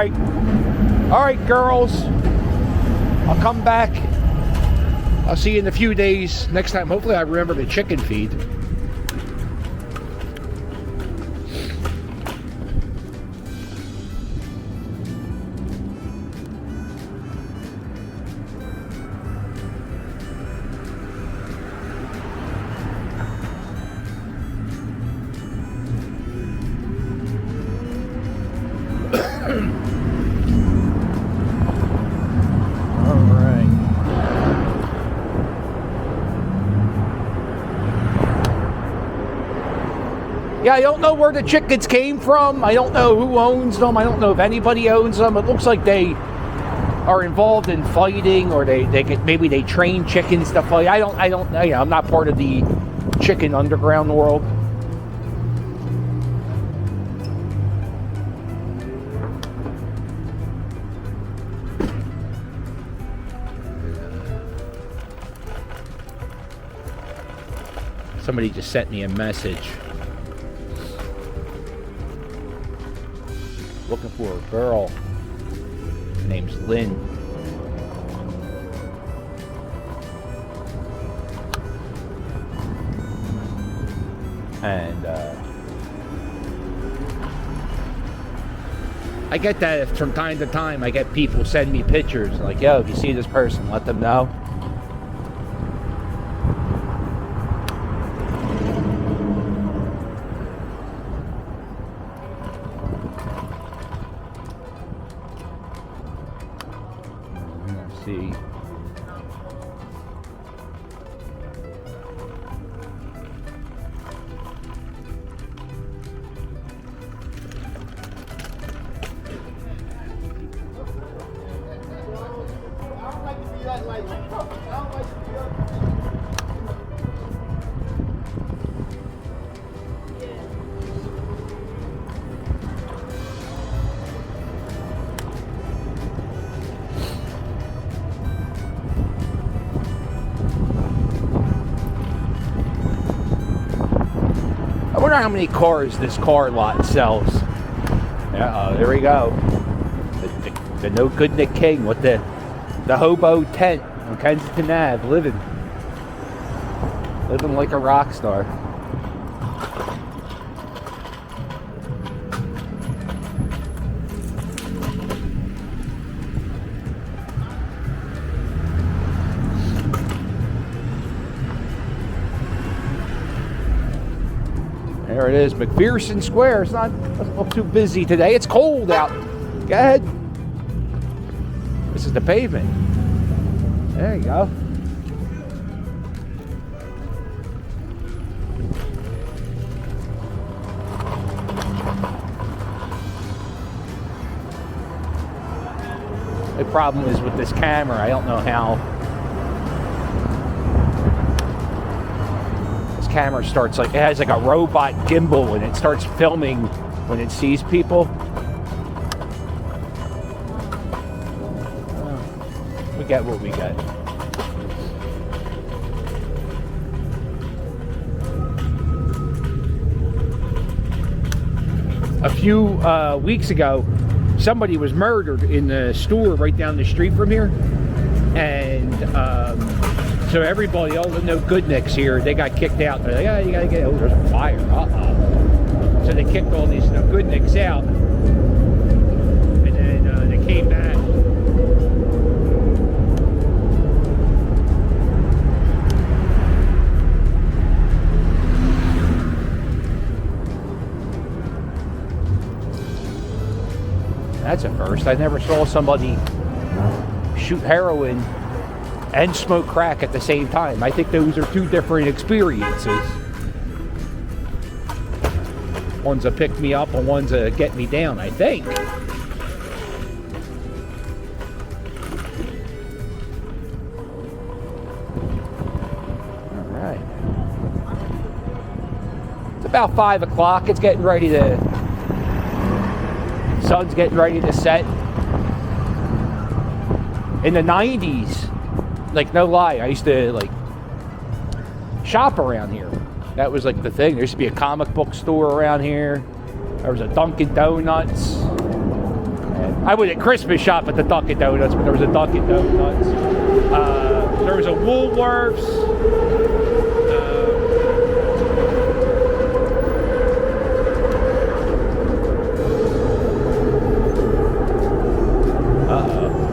right. All right, girls. I'll come back. I'll see you in a few days. Next time, hopefully I remember the chicken feed. Yeah, I don't know where the chickens came from. I don't know who owns them. I don't know if anybody owns them. It looks like they are involved in fighting, or maybe they train chickens to fight. I don't know. I'm not part of the chicken underground world. Somebody just sent me a message. Looking for a girl. Her name's Lynn. And I get that from time to time. I get people send me pictures like, yo, if you see this person, let them know. See. I wonder how many cars this car lot sells. There we go. The No Good Nick King with the hobo tent on Kensington Ave, living like a rock star. There it is, McPherson Square. It's not too busy today. It's cold out. Go ahead. This is the pavement. There you go. The problem is with this camera, I don't know how. Camera starts like, it has like a robot gimbal and it starts filming when it sees people. We get what we get. A few weeks ago, somebody was murdered in the store right down the street from here, and so everybody, all the No Good Nicks here, they got kicked out. They're like, oh, you gotta get, oh, there's a fire. So they kicked all these No Good Nicks out, and then they came back. That's a first. I never saw somebody shoot heroin and smoke crack at the same time. I think those are two different experiences. One's a pick me up and one's a get me down, I think. All right. It's about 5 o'clock. It's getting ready to, sun's getting ready to set. In the 90s, like, no lie, I used to like shop around here. That was like the thing. There used to be a comic book store around here. There was a Dunkin' Donuts. I went at Christmas shop at the Dunkin' Donuts, but there was a Dunkin' Donuts. There was a Woolworths.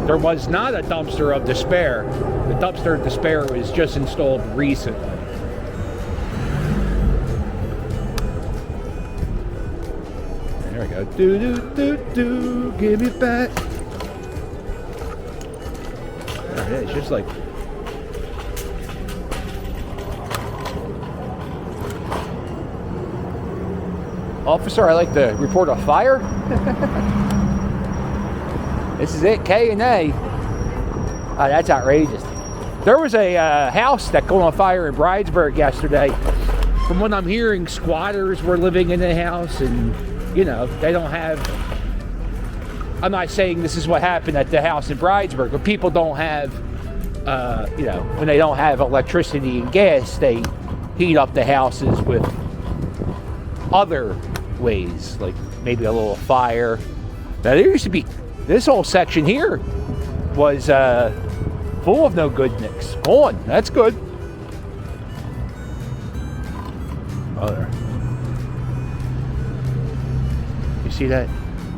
There was not a dumpster of despair. The dumpster of despair was just installed recently. There we go. Do do do do. Give it back. There it is. Just like. Officer, I'd like to report a fire. This is it, K&A. Oh, that's outrageous. There was a house that caught on fire in Bridesburg yesterday. From what I'm hearing, squatters were living in the house, and you know, they don't have. I'm not saying this is what happened at the house in Bridesburg, but people don't have. You know, when they don't have electricity and gas, they heat up the houses with other ways, like maybe a little fire. Now there used to be. This whole section here was full of no good nicks. Gone. That's good. Oh, there. You see that?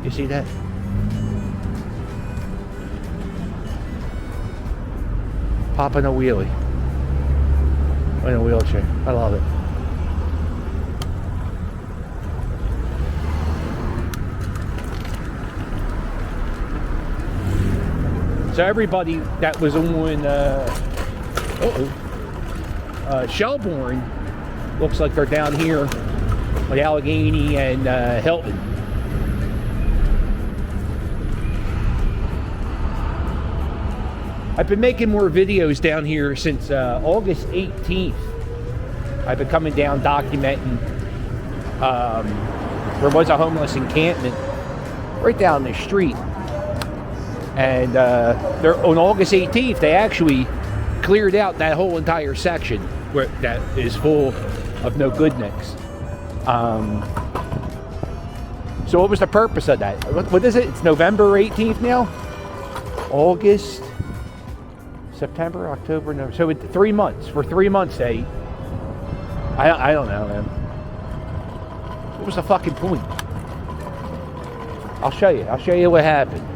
You see that? Popping a wheelie. In a wheelchair. I love it. So everybody that was on Shelbourne looks like they're down here, like Allegheny and Hilton. I've been making more videos down here since August 18th. I've been coming down documenting. There was a homeless encampment right down the street. And they're, on August 18th, they actually cleared out that whole entire section where that is full of no good nicks. So what was the purpose of that? What is it? It's November 18th now? August, September, October, November. So 3 months. For 3 months, I don't know, man. What was the fucking point? I'll show you. I'll show you what happened.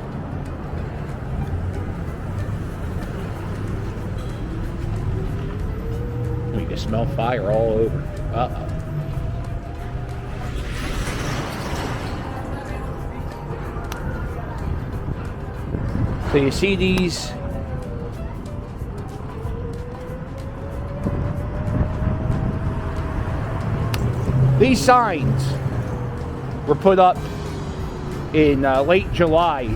You can smell fire all over. Uh-oh. So you see these signs were put up in late July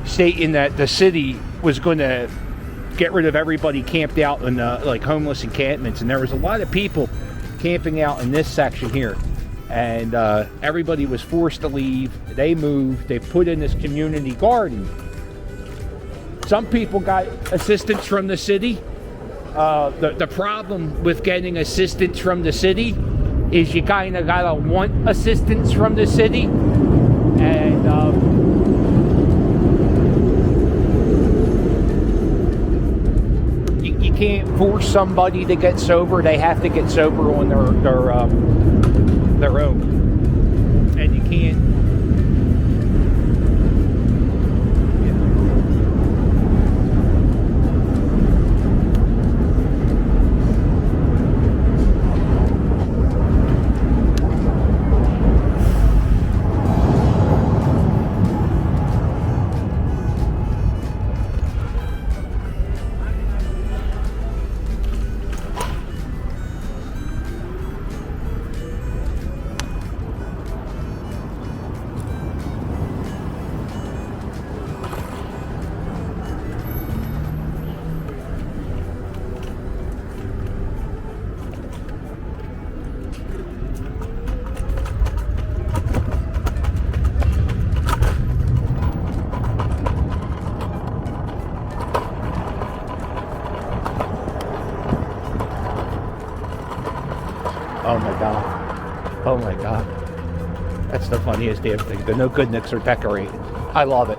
stating that the city was going to get rid of everybody camped out in like homeless encampments, and there was a lot of people camping out in this section here, and everybody was forced to leave. They moved. They put in this community garden. Some people got assistance from the city. The problem with getting assistance from the city is you kind of gotta want assistance from the city, and you can't force somebody to get sober. They have to get sober on their own, and you can't. funniest damn thing. The no good nicks are decorated. I love it.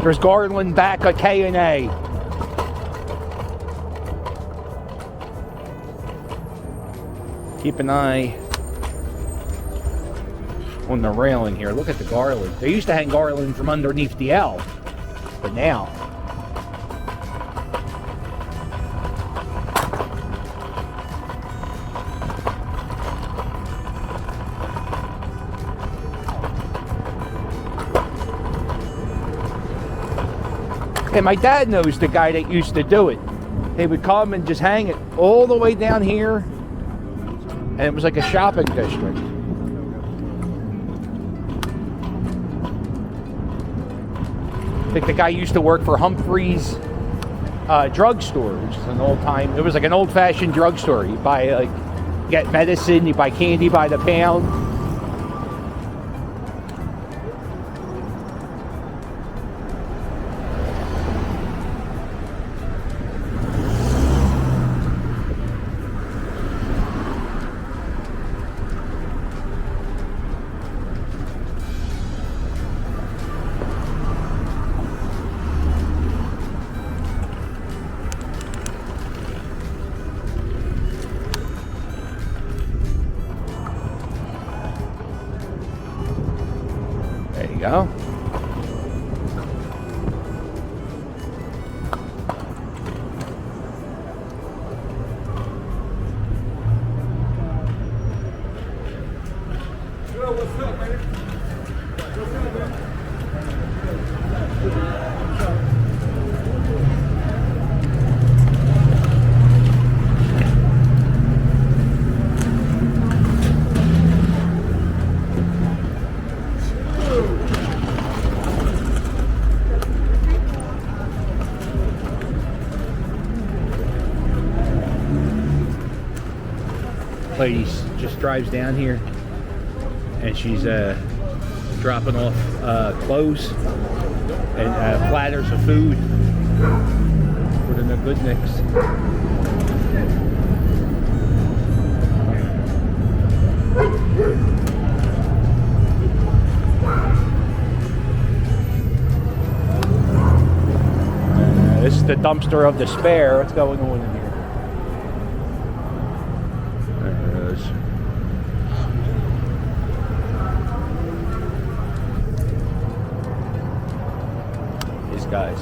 There's Garland back at K&A. Keep an eye on the railing here. Look at the garland. They used to hang garland from underneath the L, but now. And my dad knows the guy that used to do it. He would come and just hang it all the way down here, and it was like a shopping district. I think the guy used to work for Humphrey's drugstore, which is an old-time, it was like an old-fashioned drugstore. You buy, like, get medicine, you buy candy by the pound. Go. What's up, man? What's up, man? Lady just drives down here and she's dropping off clothes and platters of food for the no good nicks. This is the dumpster of despair. What's going on in here? Guys.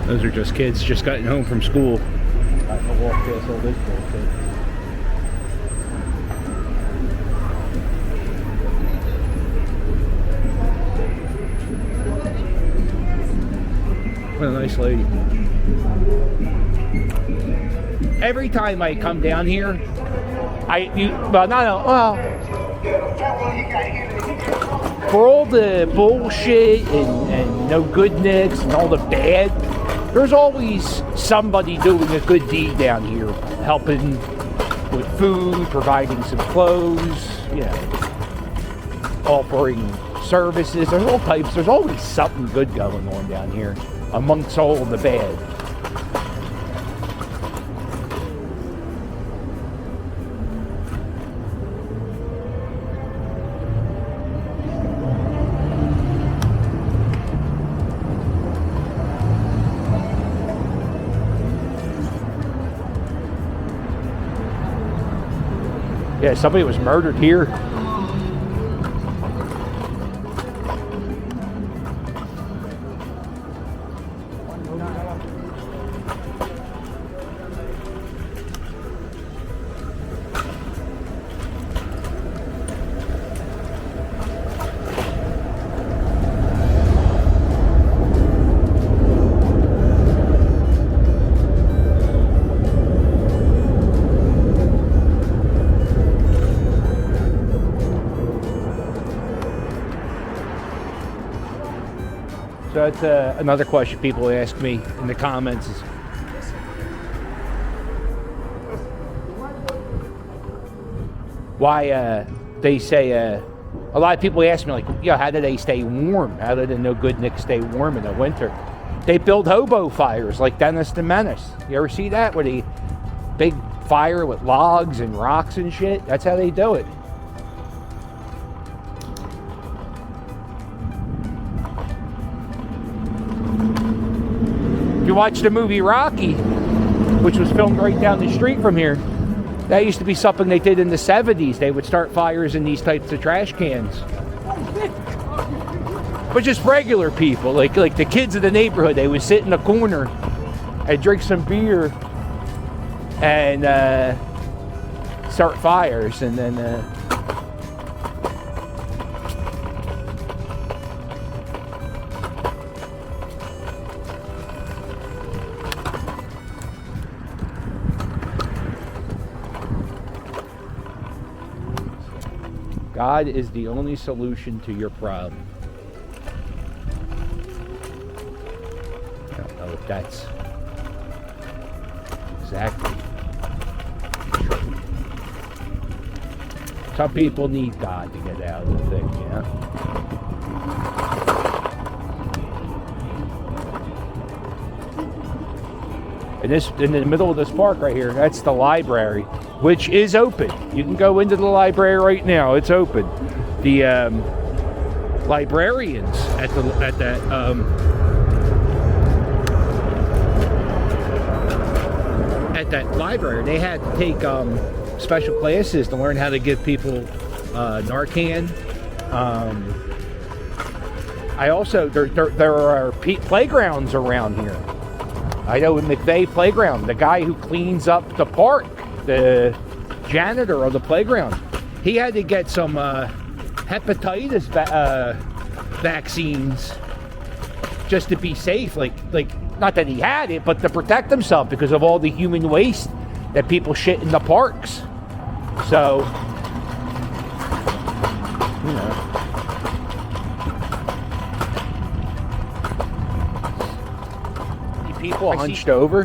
Those are just kids just gotten home from school. I can walk past all this bullshit. What a nice lady. Every time I come down here, for all the bullshit and no good nicks and all the bad, there's always somebody doing a good deed down here, helping with food, providing some clothes, you know, offering services. There's all types. There's always something good going on down here amongst all the bad. Yeah, somebody was murdered here. That's another question people ask me in the comments is, why they say, a lot of people ask me, like, yeah, how do they stay warm? How do the no good nicks stay warm in the winter? They build hobo fires like Dennis the Menace. You ever see that? Where they big fire with logs and rocks and shit? That's how they do it. If you watch the movie Rocky, which was filmed right down the street from here, that used to be something they did in the 70s. They would start fires in these types of trash cans. But just regular people, like the kids of the neighborhood, they would sit in the corner and drink some beer and start fires, and then God is the only solution to your problem. I don't know if that's exactly true. Some people need God to get out of the thing, yeah. In the middle of this park right here, that's the library, which is open. You can go into the library right now. It's open. The librarians at that library, they had to take special classes to learn how to give people Narcan. I also there are playgrounds around here. I know in McVeigh Playground, the guy who cleans up the park, the janitor of the playground, he had to get some hepatitis vaccines just to be safe. Like not that he had it, but to protect himself because of all the human waste that people shit in the parks. So, you know. People hunched over.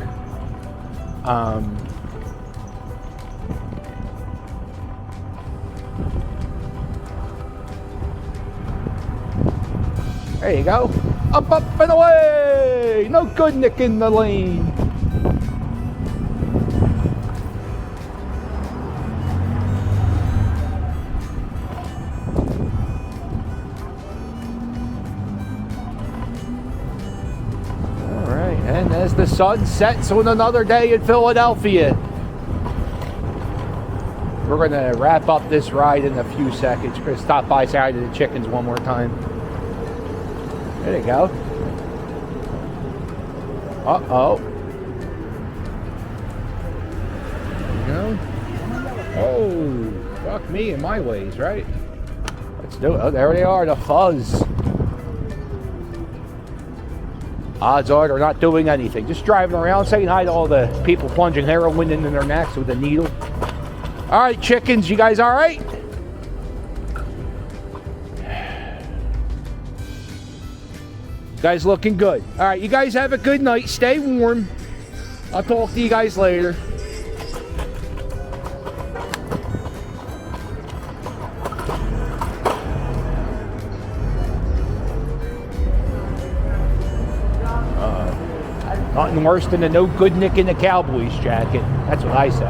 There you go. Up and away. No good nick in the lane. And as the sun sets on another day in Philadelphia, we're going to wrap up this ride in a few seconds. We're going to stop by Side of the Chickens one more time. There you go. Uh-oh. There you go. Oh, fuck me and my ways, right? Let's do it. Oh, there they are, the fuzz. Odds are they're not doing anything. Just driving around saying hi to all the people plunging heroin into their necks with a needle. All right, chickens, you guys all right? You guys looking good. All right, you guys have a good night. Stay warm. I'll talk to you guys later. Nothing worse than a no good nick in the Cowboys jacket. That's what I say.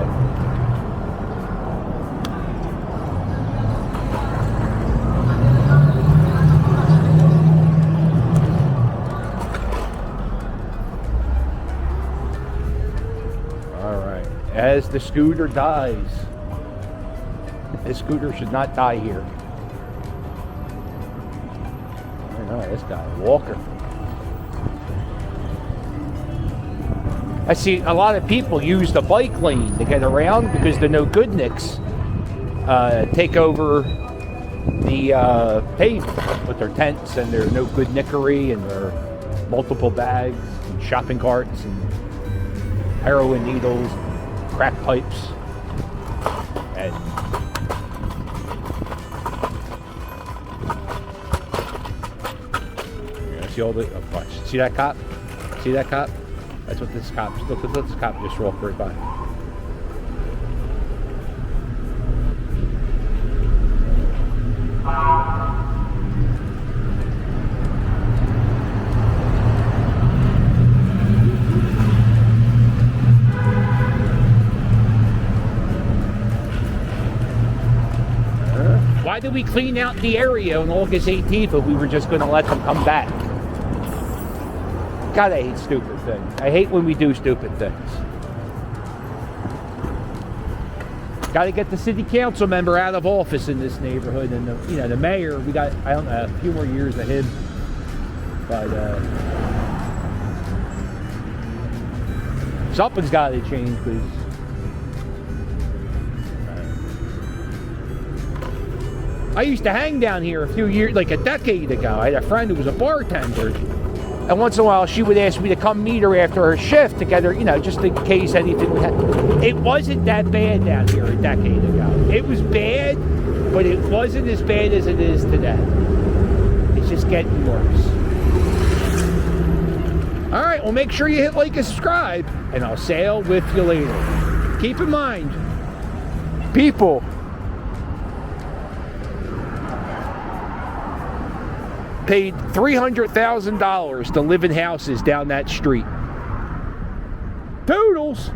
All right. As the scooter dies. This scooter should not die here. I know this guy, Walker. I see a lot of people use the bike lane to get around because the no good nicks take over the pavement with their tents and their no good nickery and their multiple bags and shopping carts and heroin needles, crack pipes, and See all the watch. See that cop? See that cop? That's what this cop. Look this cop just walked right by. Why did we clean out the area on August 18th if we were just going to let them come back? God, I hate stupid things. I hate when we do stupid things. Got to get the city council member out of office in this neighborhood, and the mayor. We got, I don't know, a few more years of him, but something's got to change because. I used to hang down here a few years, like a decade ago. I had a friend who was a bartender. And once in a while, she would ask me to come meet her after her shift to get her, just in case anything would happen. It wasn't that bad down here a decade ago. It was bad, but it wasn't as bad as it is today. It's just getting worse. All right, well, make sure you hit like and subscribe, and I'll sail with you later. Keep in mind, people, paid $300,000 to live in houses down that street. Toodles!